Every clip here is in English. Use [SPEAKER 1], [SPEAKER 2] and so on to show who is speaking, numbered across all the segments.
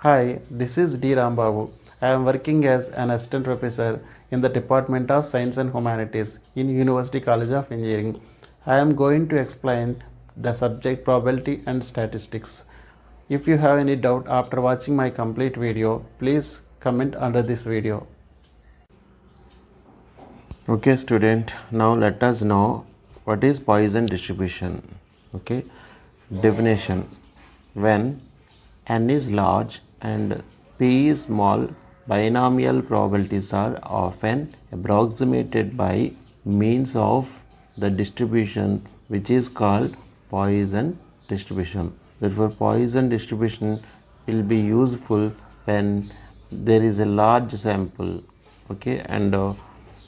[SPEAKER 1] Hi, this is D. Rambabu. I am working as an assistant professor in the Department of Science and Humanities in University College of Engineering. I am going to explain the subject probability and statistics. If you have any doubt after watching my complete video, please comment under this video.
[SPEAKER 2] Okay, student, now let us know what is Poisson distribution. Okay, definition: when n is large and p is small, binomial probabilities are often approximated by means of the distribution, which is called Poisson distribution. Therefore, Poisson distribution will be useful when there is a large sample, okay, and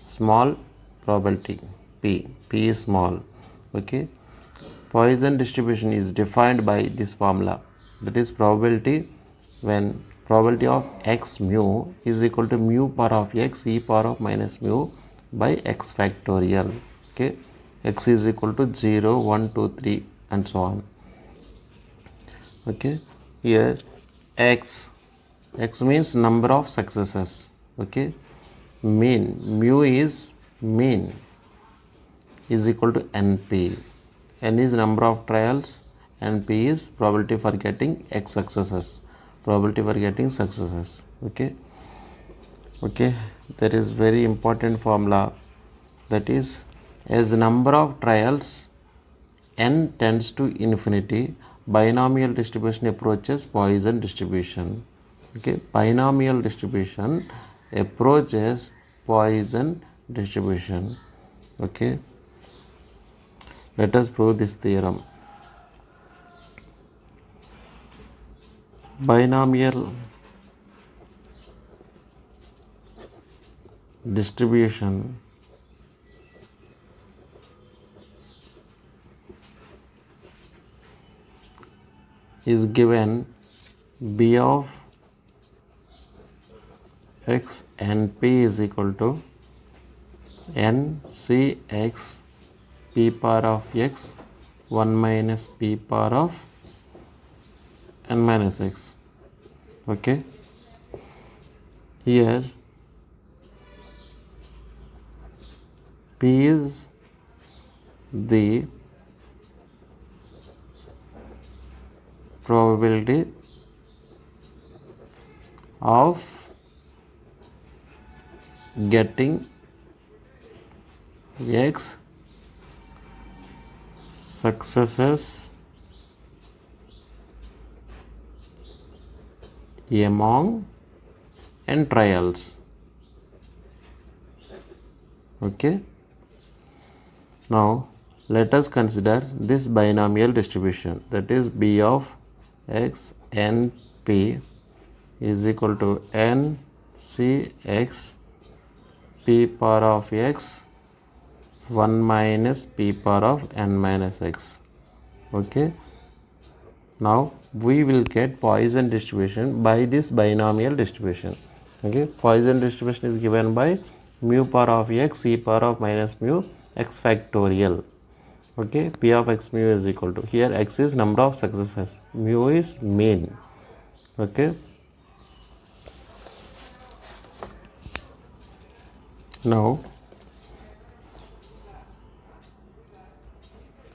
[SPEAKER 2] small probability p is small. Okay, Poisson distribution is defined by this formula, that is probability when probability of x mu is equal to mu power of x e power of minus mu by x factorial. Okay, x is equal to 0 1 2 3 and so on. Okay, here x means number of successes. Okay, mean mu is mean is equal to np. N is number of trials and p is probability for getting x successes, probability for getting successes. Okay, there is very important formula, that is, as number of trials n tends to infinity, binomial distribution approaches Poisson distribution. Okay, binomial distribution approaches Poisson distribution. Okay, let us prove this theorem. Binomial distribution is given b of x and p is equal to n c x p power of x 1 minus p power of n minus x. Okay, here p is the probability of getting x successes among n trials. Okay, now let us consider this binomial distribution, that is b of x n p is equal to n c x p power of x 1 minus p power of n minus x. Okay, now we will get Poisson distribution by this binomial distribution. Okay, Poisson distribution is given by mu power of x e power of minus mu x factorial. Okay, p of x mu is equal to, here x is number of successes, mu is mean. Okay, now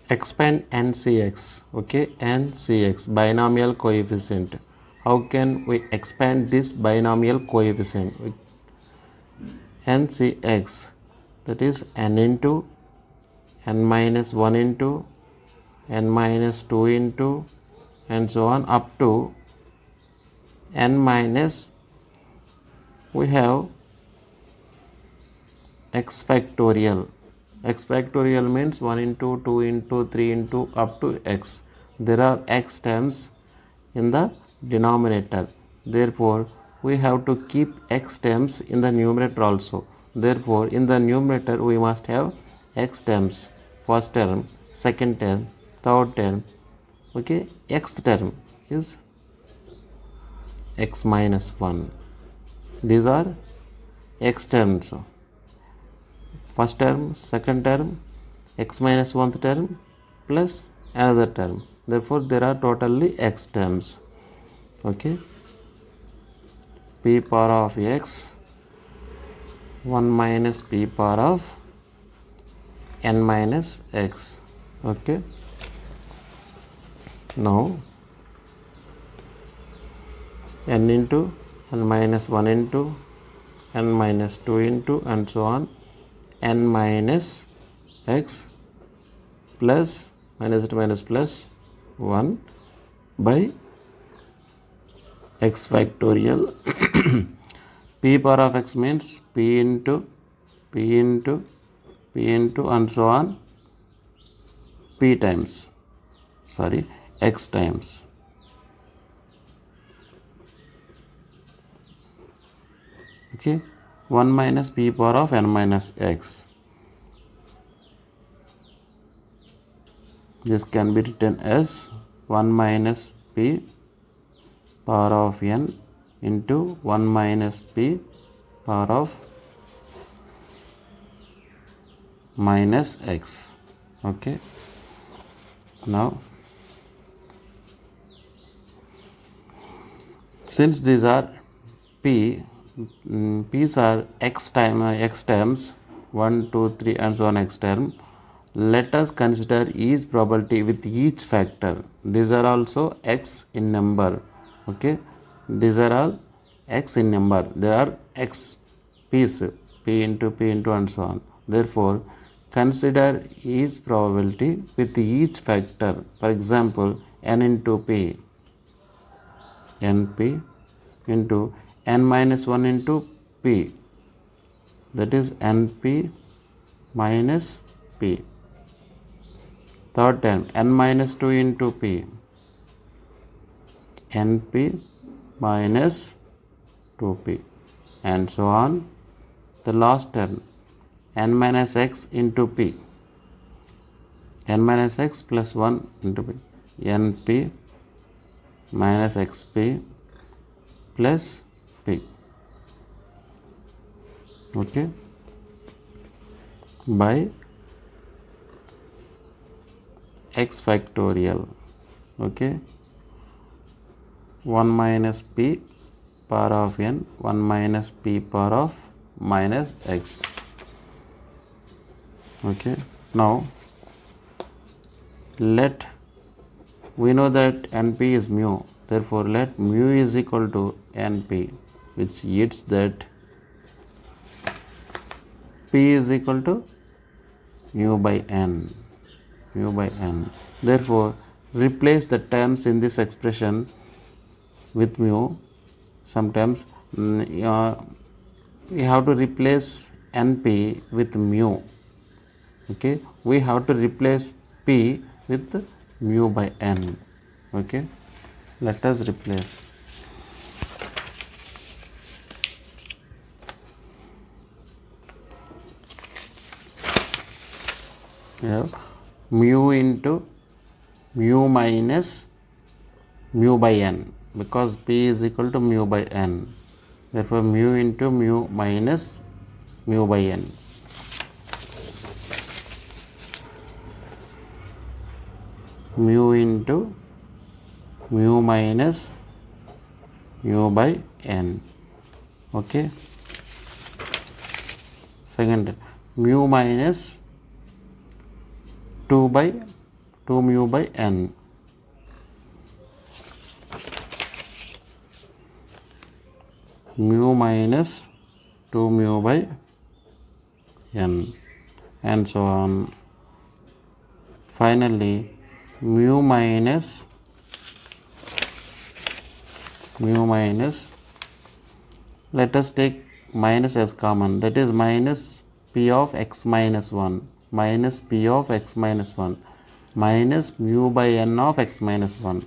[SPEAKER 2] expand ncx. Okay, ncx binomial coefficient. How can we expand this binomial coefficient? ncx, that is n into n minus 1 into n minus 2 into and so on up to n minus, we have x factorial. X factorial means 1 into 2 into 3 into up to x. There are x terms in the denominator, therefore we have to keep x terms in the numerator also. Therefore in the numerator we must have x terms, first term, second term, third term. Okay, x term is x minus 1. These are x terms, first term, second term, x minus 1th term plus another term. Therefore there are totally x terms. Okay, p power of x 1 minus p power of n minus x. Okay. Now n into n minus 1 into n minus 2 into and so on n minus x plus minus to minus plus 1 by x factorial. P power of x means p into p into p into and so on p times, sorry, x times. Okay, 1 minus p power of n minus x. This can be written as 1 minus p power of n into 1 minus p power of minus x. Okay. Now, since these are p's are x terms 1, 2, 3 and so on x term, let us consider each probability with each factor. These are also x in number. Okay, these are all x in number. They are x p's, p into and so on. Therefore, consider each probability with each factor. For example, n into p, np into n minus 1 into p, that is np minus p. Third term, n minus 2 into p, np minus 2p and so on. The last term, n minus x into p, n minus x plus 1 into p, np minus xp plus p. Okay, by x factorial. Okay, 1 minus p power of n, 1 minus p power of minus x. Okay, now we know that np is mu, therefore let mu is equal to np, which yields that p is equal to mu by n. Therefore, replace the terms in this expression with mu. Sometimes you have to replace np with mu. Okay, we have to replace p with mu by n. Okay, let us replace. Yeah, mu into mu minus mu by n, because p is equal to mu by n. Therefore, mu into mu minus mu by n. Mu into mu minus mu by n. Okay. Second, mu minus 2 mu by n. Mu minus 2 mu by n and so on. Finally, mu minus, let us take minus as common, that is minus p of x minus 1, minus p of x minus 1, minus mu by n of x minus 1.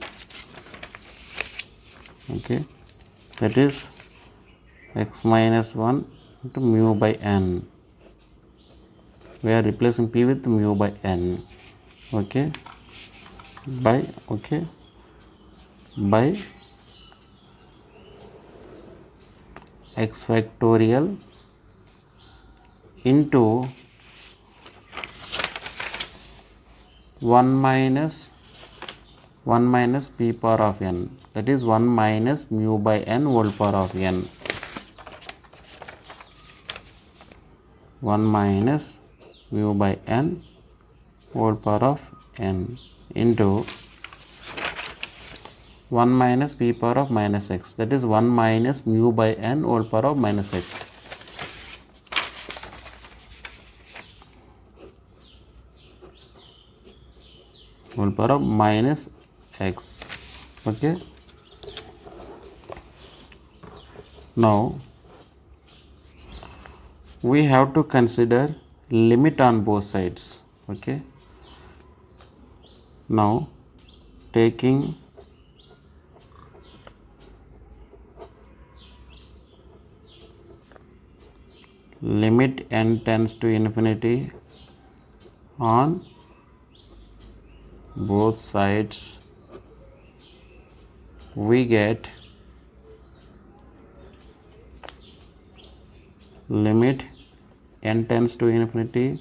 [SPEAKER 2] Okay, that is x minus 1 into mu by n. We are replacing p with mu by n. Okay, by x factorial into 1 minus p power of n, that is 1 minus mu by n whole power of n. 1 minus mu by n whole power of n into 1 minus p power of minus x, that is 1 minus mu by n whole power of minus x. Whole power of minus x. Okay. Now we have to consider limit on both sides. Okay. Now taking limit n tends to infinity on both sides, we get limit n tends to infinity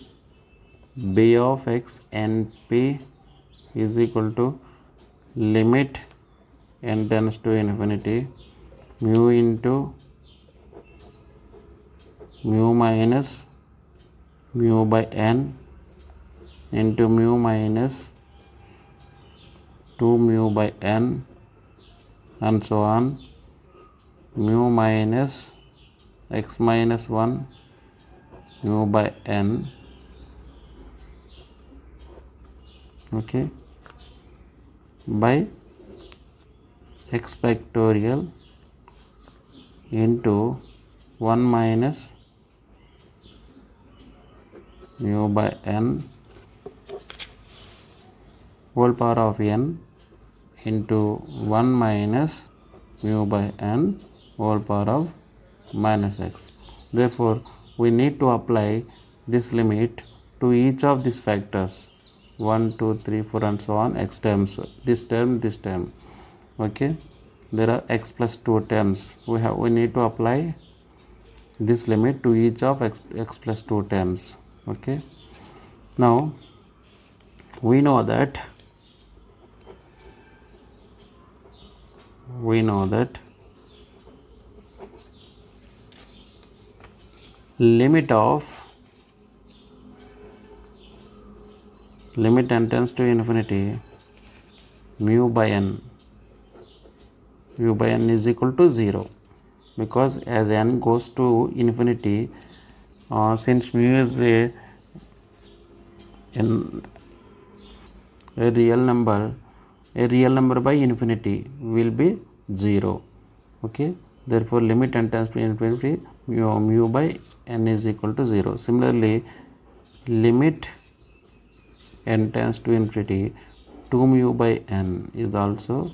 [SPEAKER 2] b of x n p is equal to limit n tends to infinity mu into mu minus mu by n into mu minus 2 mu by n and so on, mu minus x minus 1 mu by n, okay, by x factorial into 1 minus mu by n whole power of n into 1 minus mu by n whole power of minus x. Therefore, we need to apply this limit to each of these factors 1, 2, 3, 4 and so on, x terms, this term, okay. There are x plus 2 terms. We need to apply this limit to each of x plus 2 terms. Okay. Now we know that limit n tends to infinity mu by n is equal to 0, because as n goes to infinity, since mu is a real number by infinity will be 0. Okay. Therefore, limit n tends to infinity mu by n is equal to 0. Similarly, limit n tends to infinity 2 mu by n is also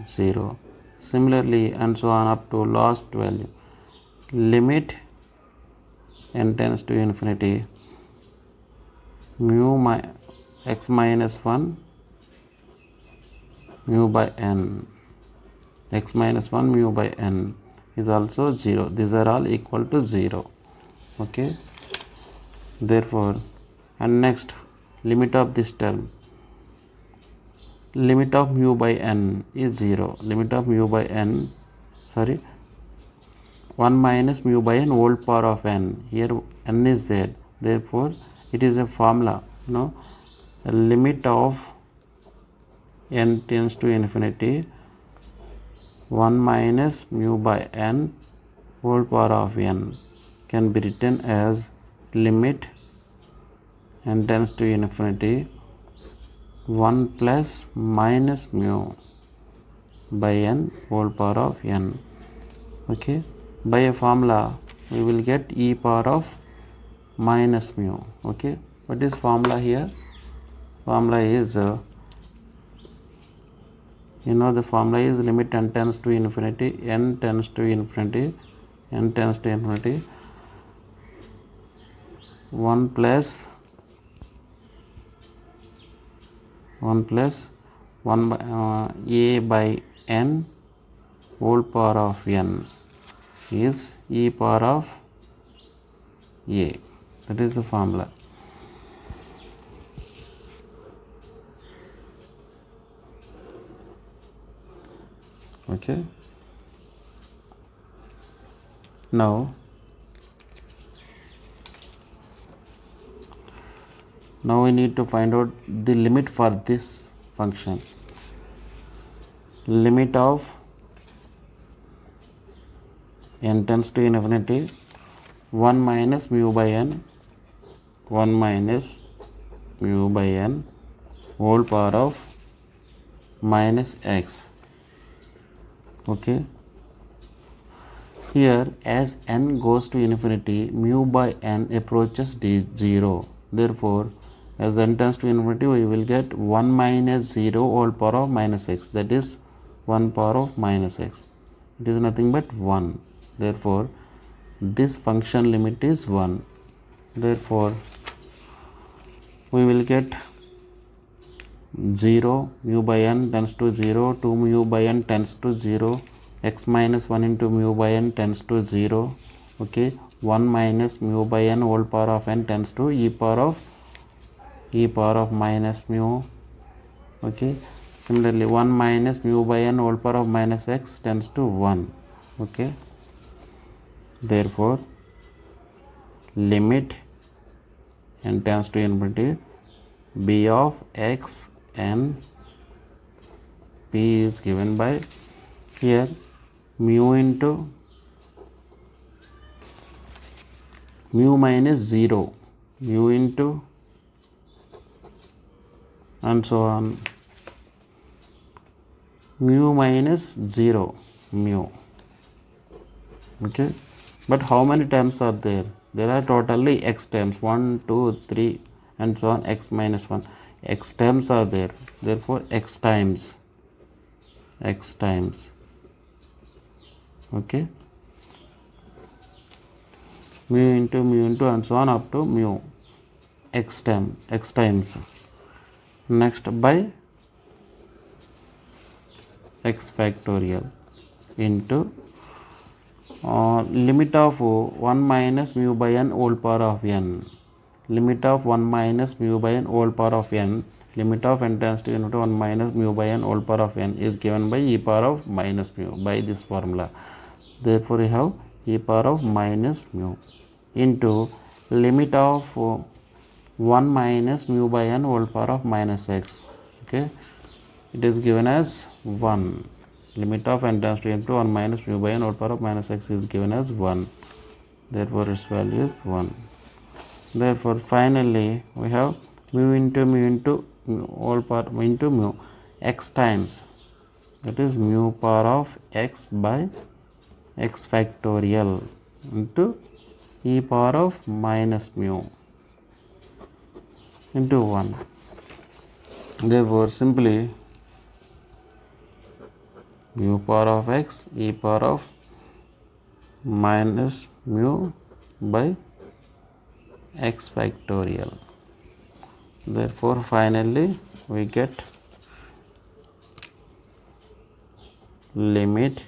[SPEAKER 2] 0. Similarly, and so on up to last value. Limit n tends to infinity mu x minus 1 mu by n, x minus 1 mu by n is also 0. These are all equal to 0. Okay. Therefore, and next, limit of this term, limit of mu by n is 0. Limit of mu by n, 1 minus mu by n whole power of n. Here n is there. Therefore, it is a formula. Limit of n tends to infinity 1 minus mu by n whole power of n can be written as limit n tends to infinity 1 plus minus mu by n whole power of n. Okay. By a formula we will get e power of minus mu. Okay. What is formula here? Formula is the formula is limit n tends to infinity 1 plus 1 by, a by n whole power of n is e power of a. That is the formula. Okay. Now Now we need to find out the limit for this function. Limit of n tends to infinity 1 minus mu by n, 1 minus mu by n whole power of minus x. Okay, here as n goes to infinity, mu by n approaches 0. Therefore, as n tends to infinity, we will get 1 minus 0 whole power of minus x, that is 1 power of minus x. It is nothing but 1. Therefore, this function limit is 1. Therefore, we will get 0, mu by n tends to 0, 2 mu by n tends to 0, x minus 1 into mu by n tends to 0. Okay, 1 minus mu by n whole power of n tends to e power of minus mu. Okay, similarly 1 minus mu by n whole power of minus x tends to 1. Okay, therefore limit n tends to infinity b of x n p is given by here mu into mu minus 0, mu into and so on, mu minus 0 mu. Okay, but how many terms are there? There are totally x terms, 1, 2, 3 and so on, x minus 1. X terms are there, therefore x times. Okay, mu into and so on up to mu x times. Next by x factorial into limit of 1 minus mu by n whole power of n. Limit of 1 minus mu by n whole power of n, limit of n tends to infinity 1 minus mu by n whole power of n is given by e power of minus mu by this formula. Therefore, we have e power of minus mu into limit of 1 minus mu by n whole power of minus x. Okay, it is given as 1. Limit of n tends to infinity 1 minus mu by n whole power of minus x is given as 1. Therefore, its value is 1. Therefore, finally we have mu into mu whole power into mu x times, that is mu power of x by x factorial into e power of minus mu into 1. Therefore, simply mu power of x e power of minus mu by x factorial. Therefore, finally we get limit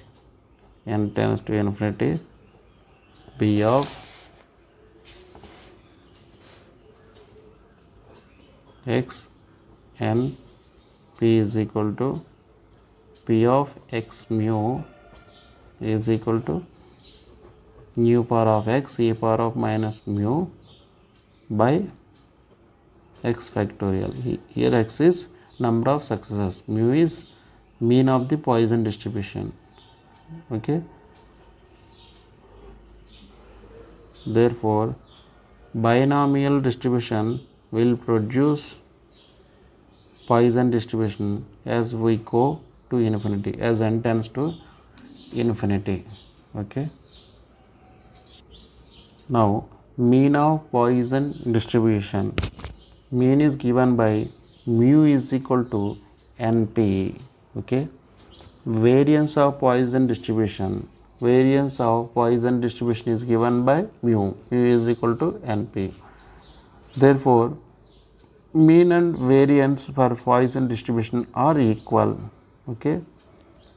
[SPEAKER 2] n tends to infinity b of x n p is equal to p of x mu is equal to mu power of x e power of minus mu by x factorial. Here x is number of successes, mu is mean of the Poisson distribution. Okay, therefore binomial distribution will produce Poisson distribution as we go to infinity, as n tends to infinity. Okay, now mean of Poisson distribution, mean is given by mu is equal to np. Okay, variance of Poisson distribution, is given by mu is equal to np. Therefore, mean and variance for Poisson distribution are equal. Okay,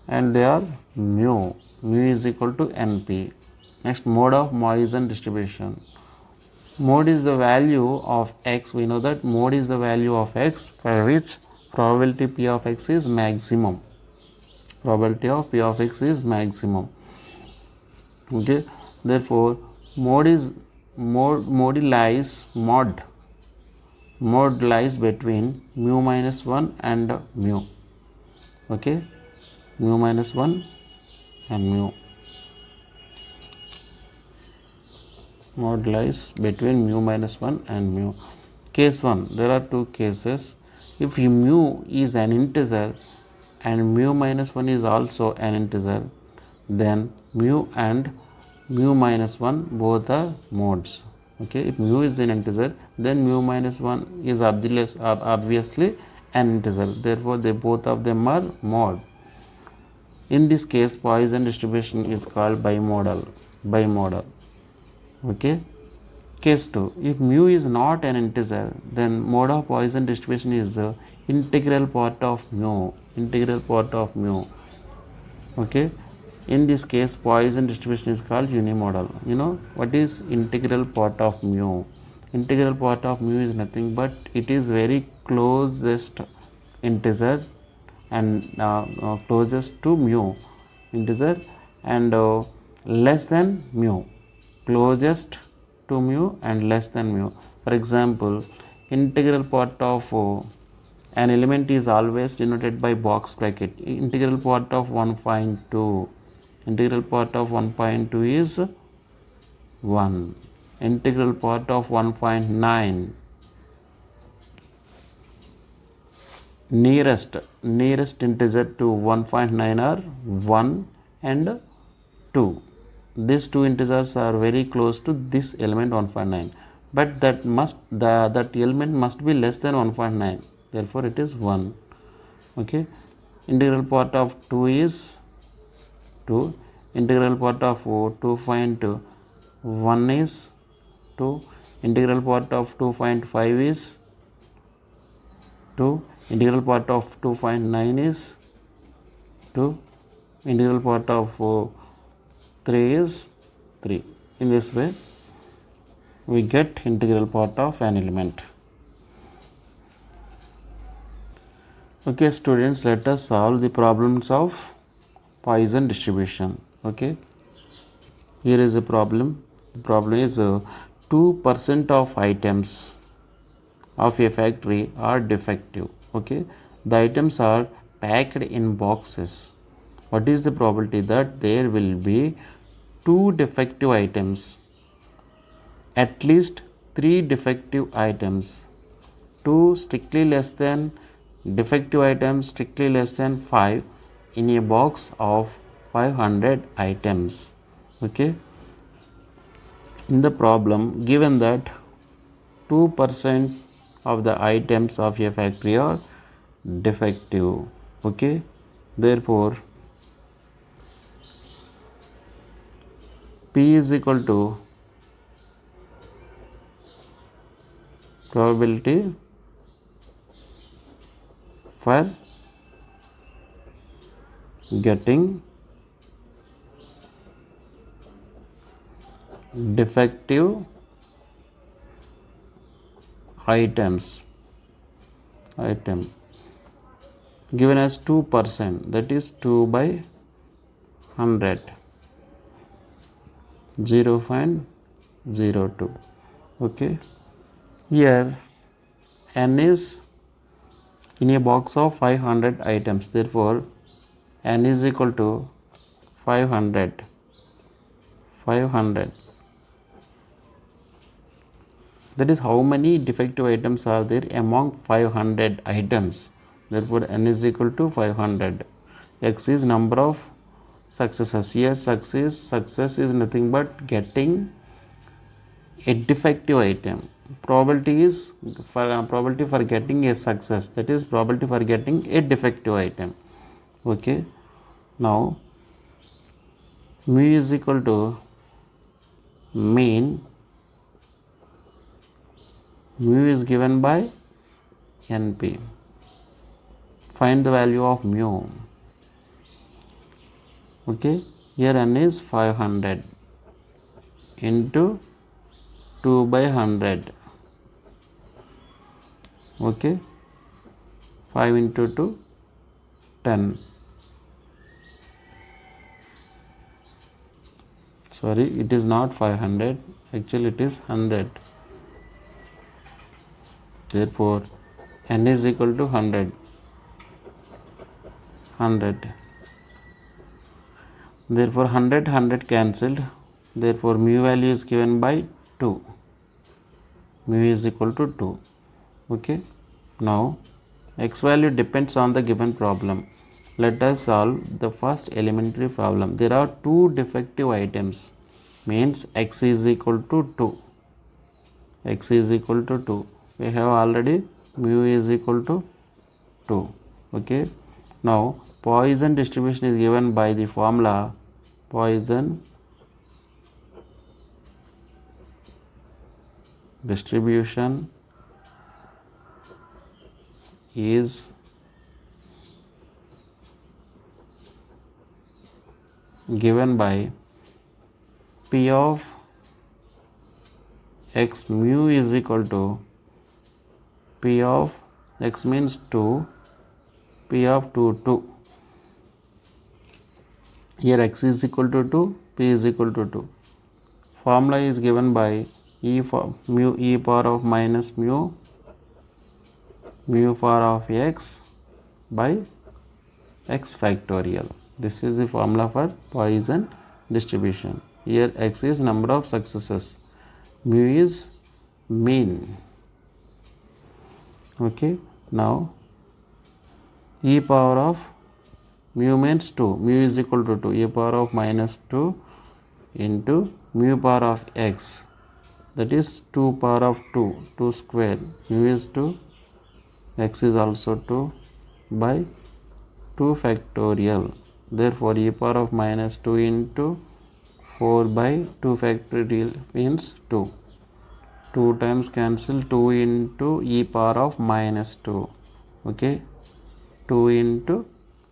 [SPEAKER 2] and they are mu is equal to np. Next, mode of Poisson distribution. Mode is the value of x. We know that mode is the value of x for which probability p of x is maximum. Probability of p of x is maximum. Okay, therefore mod Mode lies between mu minus 1 and mu. Okay, mu minus 1 and mu. Mode lies between mu minus 1 and mu. Case 1, there are two cases. If mu is an integer and mu minus 1 is also an integer, then mu and mu minus 1 both are modes. Okay, if mu is an integer, then mu minus 1 is obviously an integer. Therefore, they both of them are mod. In this case, Poisson distribution is called bimodal. Okay. Case 2, if mu is not an integer, then mode of Poisson distribution is integral part of mu. Okay. In this case, Poisson distribution is called unimodal. You know what is integral part of mu? Integral part of mu is nothing but it is very closest integer and closest to mu integer and less than mu, closest to mu and less than mu. For example, integral part of an element is always denoted by box bracket. Integral part of 1.2, integral part of 1.2 is 1, integral part of 1.9, nearest integer to 1.9 are 1 and 2. These two integers are very close to this element 1.9, but that element must be less than 1.9. Therefore, it is 1. Okay. Integral part of 2 is 2. Integral part of 2.1 is 2. Integral part of 2.5 is 2. Integral part of 2.9 is 2. Integral part of 3 is 3. In this way, we get integral part of an element. Okay, students, let us solve the problems of Poisson distribution. Okay, here is a problem. The problem is 2% of items of a factory are defective. Okay, the items are packed in boxes. What is the probability that there will be 2 defective items, at least 3 defective items, 2 strictly less than defective items strictly less than 5 in a box of 500 items? Okay, in the problem given that 2% of the items of a factory are defective. Okay, therefore P is equal to probability for getting defective item given as 2%, that is 2 by 100, 0.02. Okay, here n is in a box of 500 items, therefore n is equal to 500. That is how many defective items are there among 500 items. Therefore n is equal to 500. X is number of successes. Here success is nothing but getting a defective item. Probability for getting a success, that is probability for getting a defective item. Okay, now mu is equal to mean. Mu is given by NP. Find the value of mu. Okay, here n is 500 into 2 by 100. Okay, 5 into 2, 10. Sorry, it is not 500, actually it is 100. Therefore n is equal to 100. Therefore 100 cancelled. Therefore mu value is given by 2. Mu is equal to 2. Okay. Now x value depends on the given problem. Let us solve the first elementary problem. There are two defective items, means x is equal to 2. X is equal to 2. We have already mu is equal to 2. Okay. Now Poisson distribution is given by the formula Poisson distribution is given by P of x mu is equal to P of x means 2, P of 2. Here x is equal to 2, P is equal to 2. Formula is given by e power of minus mu power of x by x factorial. This is the formula for Poisson distribution. Here x is number of successes, mu is mean. Okay. Now e power of mu means 2, mu is equal to 2, e power of minus 2 into mu power of x, that is 2 power of 2 square, mu is 2, x is also 2 by 2 factorial. Therefore e power of minus 2 into 4 by 2 factorial means 2. 2 times cancel, 2 into e power of minus 2. Okay. 2 into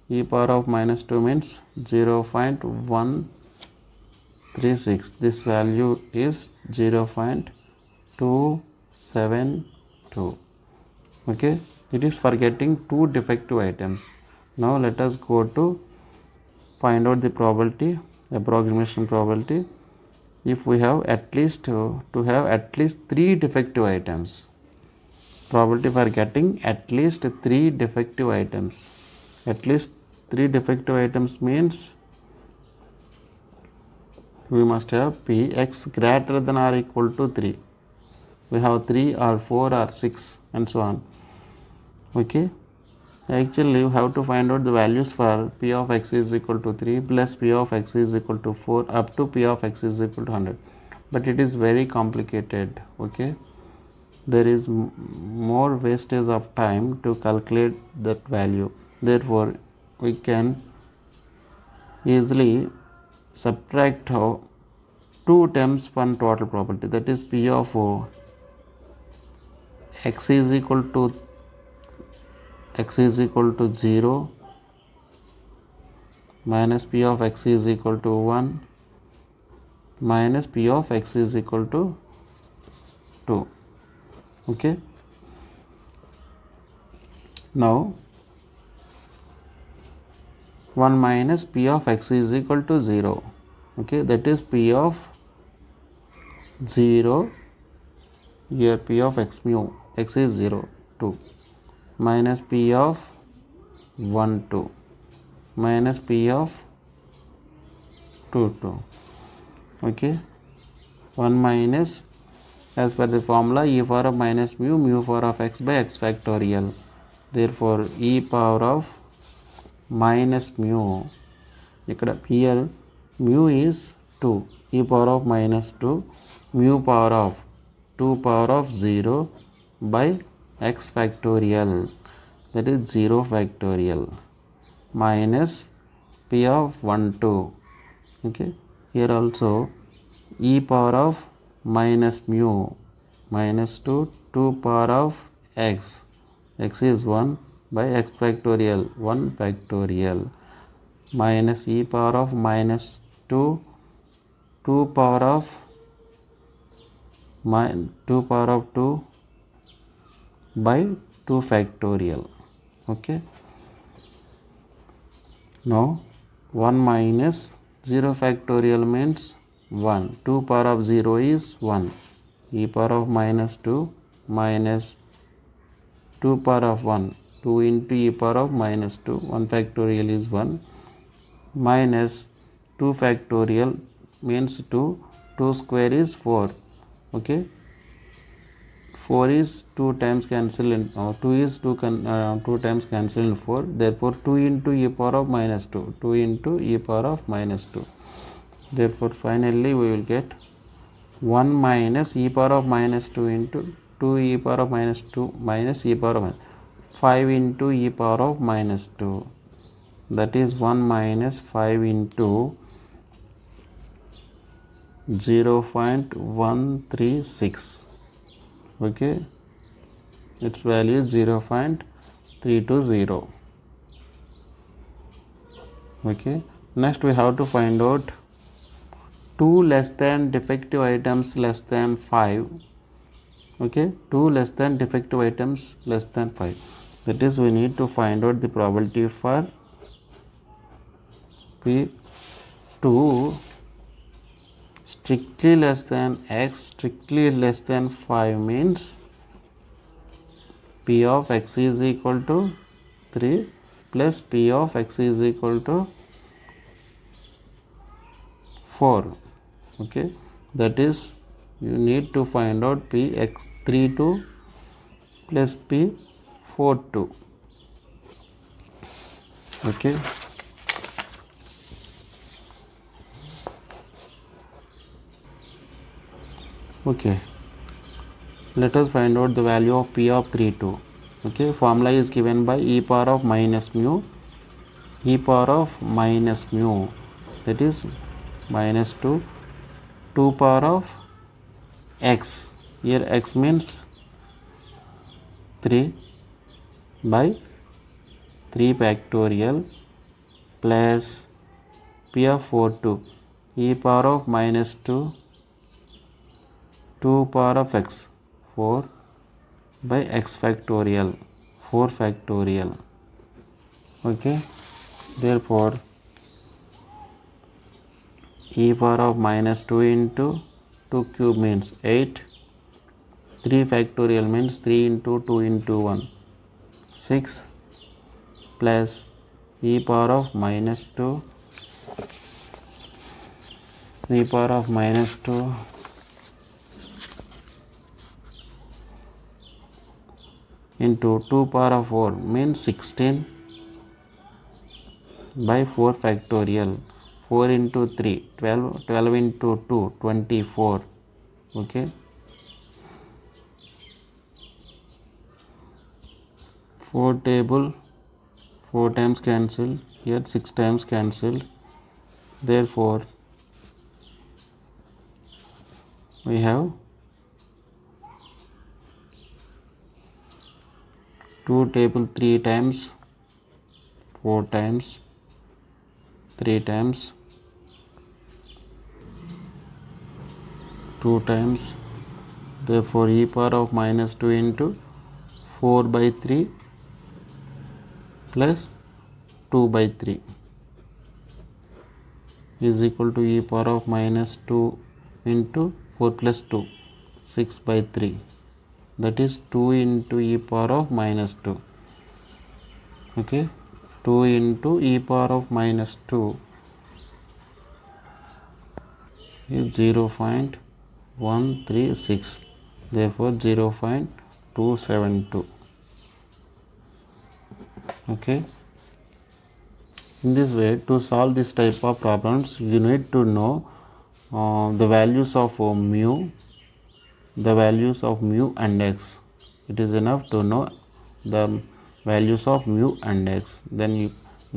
[SPEAKER 2] e power of minus 2 means 0.136. This value is 0.272. Okay. It is for getting two defective items. Now let us go to find out the probability, approximation probability. If we have at least to have at least 3 defective items, probability for getting at least 3 defective items. At least 3 defective items means we must have p x greater than or equal to 3. We have 3 or 4 or 6 and so on. Okay. Actually you have to find out the values for p of x is equal to 3 plus p of x is equal to 4 up to p of x is equal to 100. But it is very complicated. Okay. There is more wastage of time to calculate that value. Therefore we can easily subtract 2 terms from total probability, that is p of x is equal to 0 minus p of x is equal to 1 minus p of x is equal to 2. Okay. Now 1 minus p of x is equal to 0. Okay, that is p of 0, here p of x mu, x is 0, 2, minus p of 1, 2, minus p of 2, 2. Okay, 1 minus, as per the formula, e power of minus mu power of x by x factorial. Therefore e power of minus mu, here mu is 2, e power of minus 2, mu power of 2 power of 0 by x factorial, that is 0 factorial, minus p of 1, 2. Okay, here also e power of minus mu minus 2 power of x, x is 1 by x factorial, 1 factorial, minus e power of minus 2 power of 2 by 2 factorial. Okay. Now 1 minus 0 factorial means 1, 2 power of 0 is 1, e power of minus 2 minus
[SPEAKER 1] 2 power of 1, 2 into e power of minus 2, 1 factorial is 1, minus 2 factorial means 2, 2 square is 4, okay. 4 is 2 times cancel in 2 is 2 times cancel in 4, therefore 2 into e power of minus 2, 2 into e power of minus 2, therefore finally we will get 1 minus e power of minus 2 into 2 e power of minus 2 minus e power of 5 into e power of minus 2, that is 1 minus 5 into 0.136, okay, its value is 0.320, okay. Next we have to find out 2 less than defective items less than 5, okay, 2 less than defective items less than 5, that is we need to find out the probability for P2 strictly less than x strictly less than 5 means P of x is equal to 3 plus P of x is equal to 4, okay, that is you need to find out P x 32 plus P 42, okay. Okay, let us find out the value of P of 32, okay. Formula is given by e power of minus mu, e power of minus mu, that is minus 2, 2 power of x, here x means 3 by 3 factorial plus P of 42, e power of minus 2, 2 power of x, 4 by x factorial, 4 factorial, okay. Therefore e power of minus 2 into 2 cube means 8, 3 factorial means 3 into 2 into 1, 6 plus e power of minus 2, e power of minus 2 into 2 power of 4 means 16 by 4 factorial, 4 into 3 12, 12 into 2 24, okay. 4 table 4 times cancel, here 6 times cancel, therefore we have 2 table 3 times, 4 times, 3 times, 2 times, therefore e power of minus 2 into 4 by 3 plus 2 by 3 is equal to e power of minus 2 into 4 plus 2, 6 by 3, that is 2 into e power of minus 2, okay. 2 into e power of minus 2 is 0.136, therefore 0.272, okay. In this way, to solve this type of problems, you need to know the values of mu, the values of mu and x. It is enough to know the values of mu and x, then you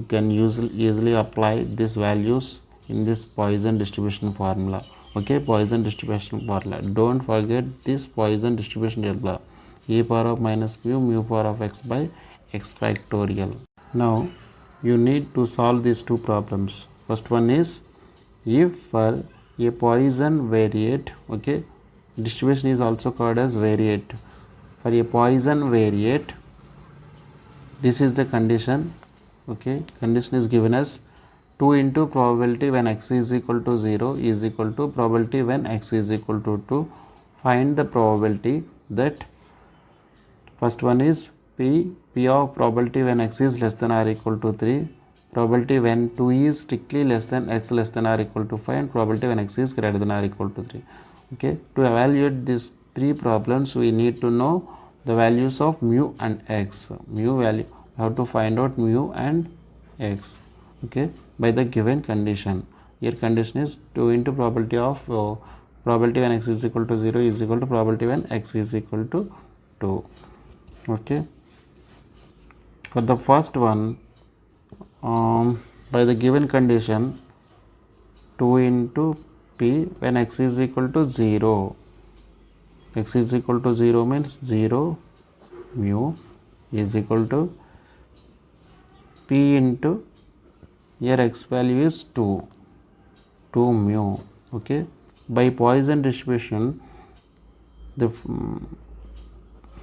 [SPEAKER 1] can easily apply these values in this Poisson distribution formula, okay. Poisson distribution formula, don't forget this Poisson distribution formula, e power of minus mu, mu power of x by x factorial. Now you need to solve these two problems. First one is, if for a Poisson variate, okay, distribution is also called as variate, for a Poisson variate, this is the condition, okay. Condition is given as 2 into probability when x is equal to 0 is equal to probability when x is equal to 2. Find the probability that, first one is P P of probability when x is less than or equal to 3, probability when 2 is strictly less than x less than or equal to 5, and probability when x is greater than or equal to 3. Okay, to evaluate these three problems, we need to know the values of mu and x. Mu value, we have to find out mu and x, okay, by the given condition. Here condition is 2 into probability of probability when x is equal to 0 is equal to probability when x is equal to 2. Okay, for the first one, by the given condition 2 into p when x is equal to 0, x is equal to 0 means 0 mu is equal to p into, here x value is 2 mu. Okay, by Poisson distribution, the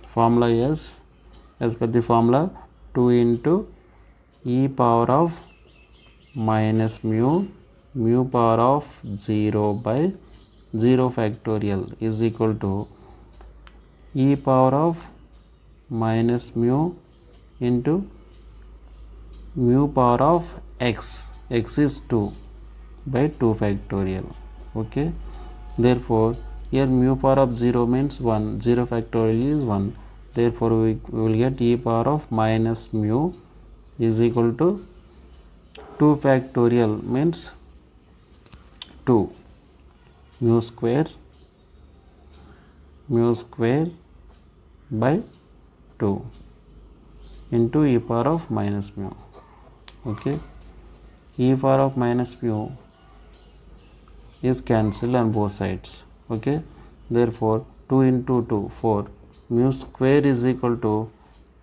[SPEAKER 1] formula is, as per the formula, 2 into e power of minus mu power of 0 by 0 factorial is equal to e power of minus mu into mu power of x is 2 by 2 factorial. Okay, therefore here mu power of 0 means 1, 0 factorial is 1, therefore we will get e power of minus mu is equal to 2 factorial means 2 mu square by 2 into e power of minus mu. Okay, e power of minus mu is cancelled on both sides. Okay, therefore 2 into 2 4, mu square is equal to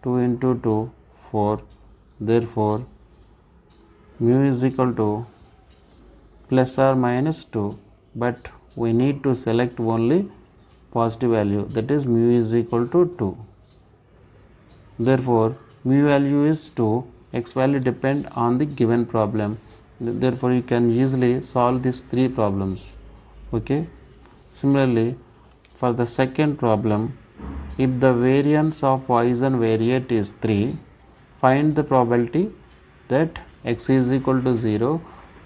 [SPEAKER 1] 2 into 2 4, therefore mu is equal to plus or minus 2, but we need to select only positive value, that is mu is equal to 2. Therefore mu value is 2, x value depend on the given problem, therefore you can easily solve these three problems. Okay, similarly for the second problem, if the variance of Poisson variate is 3, find the probability that x is equal to 0,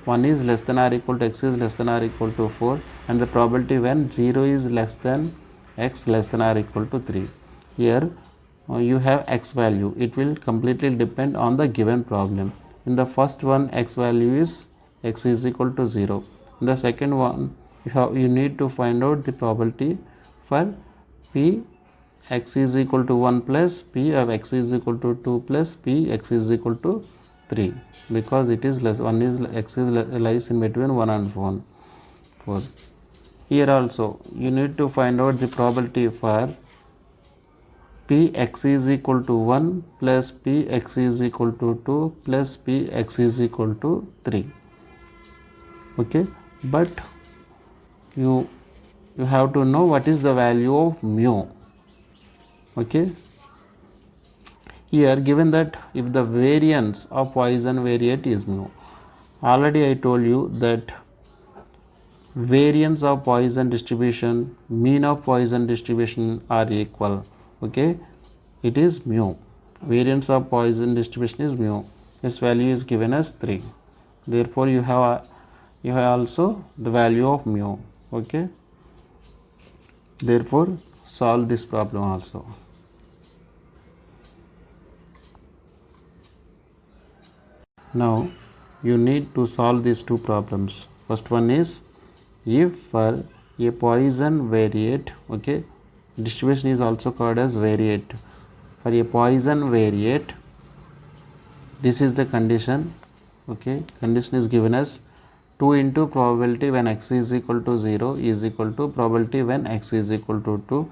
[SPEAKER 1] 1 is less than or equal to x is less than or equal to 4, and the probability when 0 is less than x less than or equal to 3. Here you have x value, it will completely depend on the given problem. In the first one, x value is x is equal to 0. In the second one, you need to find out the probability for p x is equal to 1 plus p of x is equal to 2 plus p x is equal to 3, because it is less, 1 is x is lies in between 1 and 4. Here also you need to find out the probability for p x is equal to 1 plus p x is equal to 2 plus p x is equal to 3. Okay, but you have to know what is the value of mu. Okay, here given that if the variance of Poisson variate is mu, already I told you that variance of Poisson distribution, mean of Poisson distribution are equal. Okay, it is mu, variance of Poisson distribution is mu, its value is given as 3, therefore you have also the value of mu. Okay, therefore solve this problem also. Now you need to solve these two problems. First one is, if for a Poisson variate, okay, distribution is also called as variate. For a Poisson variate, this is the condition. Okay, condition is given as 2 into probability when x is equal to 0 is equal to probability when x is equal to 2.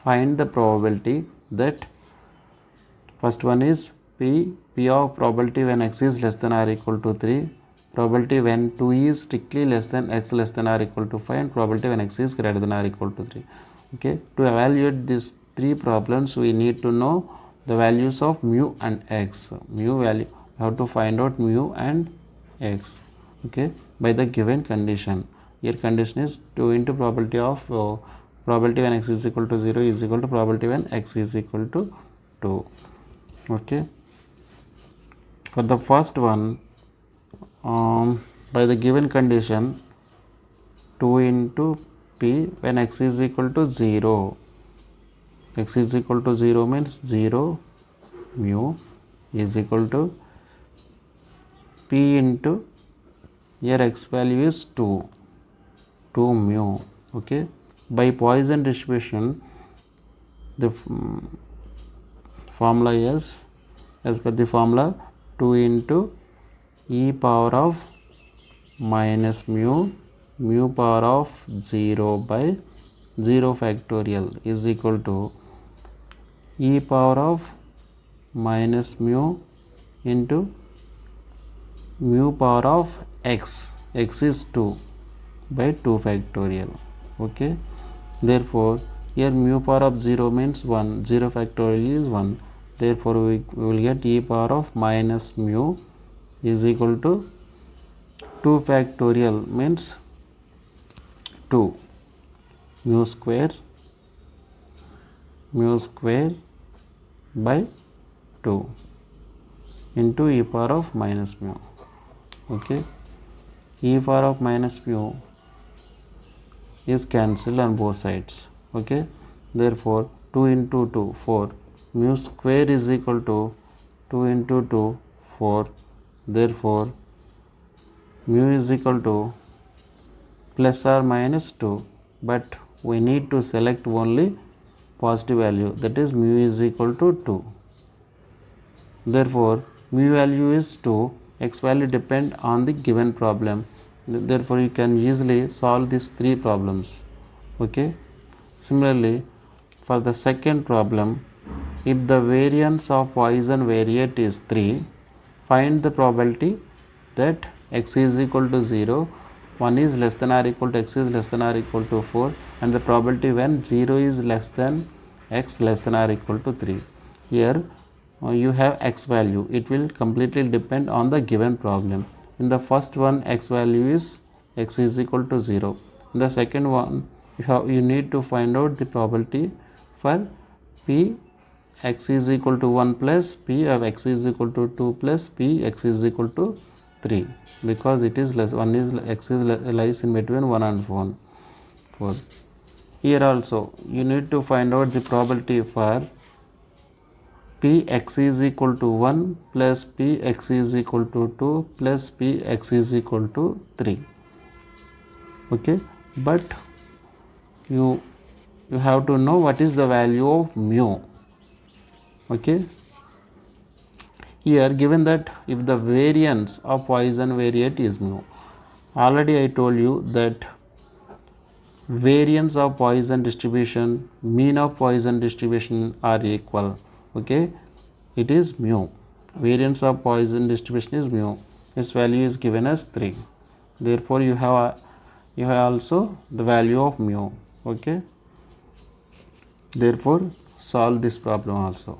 [SPEAKER 1] Find the probability that, first one is p of probability when x is less than or equal to 3, probability when 2 is strictly less than x less than or equal to 5, and probability when x is greater than or equal to 3. Okay, to evaluate these three problems, we need to know the values of mu and x. Mu value, we have to find out mu and x. Okay, by the given condition. Here condition is 2 into probability of probability when x is equal to 0 is equal to probability when x is equal to 2. Okay, for the first one, by the given condition 2 into p when x is equal to 0, x is equal to 0 means 0 mu is equal to p into, here x value is 2 mu. Okay, by Poisson distribution the formula is, as per the formula, 2 into e power of minus mu power of 0 by 0 factorial is equal to e power of minus mu into mu power of x is 2 by 2 factorial. Okay, therefore here mu power of 0 means 1, 0 factorial is 1, therefore we will get e power of minus mu is equal to 2 factorial means 2 mu square by 2 into e power of minus mu. Okay, e power of minus mu is cancelled on both sides. Okay, therefore 2 into 2 4, mu square is equal to 2 into 2 4, therefore mu is equal to plus or minus 2, but we need to select only positive value, that is mu is equal to 2. Therefore mu value is 2, x value depend on the given problem, therefore you can easily solve these three problems. Okay, similarly for the second problem, if the variance of Poisson variate is 3, find the probability that x is equal to 0, 1 is less than or equal to x is less than or equal to 4, and the probability when 0 is less than x less than or equal to 3. Here you have x value, it will completely depend on the given problem. In the first one, x value is x is equal to 0. In the second one, you need to find out the probability for p x is equal to 1 plus p of x is equal to 2 plus p x is equal to 3, because it is less, one is x is lies in between 1 and 4. Here also you need to find out the probability for p x is equal to 1 plus p x is equal to 2 plus p x is equal to 3. Okay, but you have to know what is the value of mu. Okay, here given that if the variance of Poisson variate is mu, already I told you that variance of Poisson distribution, mean of Poisson distribution are equal. Okay, it is mu, variance of Poisson distribution is mu, its value is given as 3, therefore you have also the value of mu. Okay, therefore solve this problem also.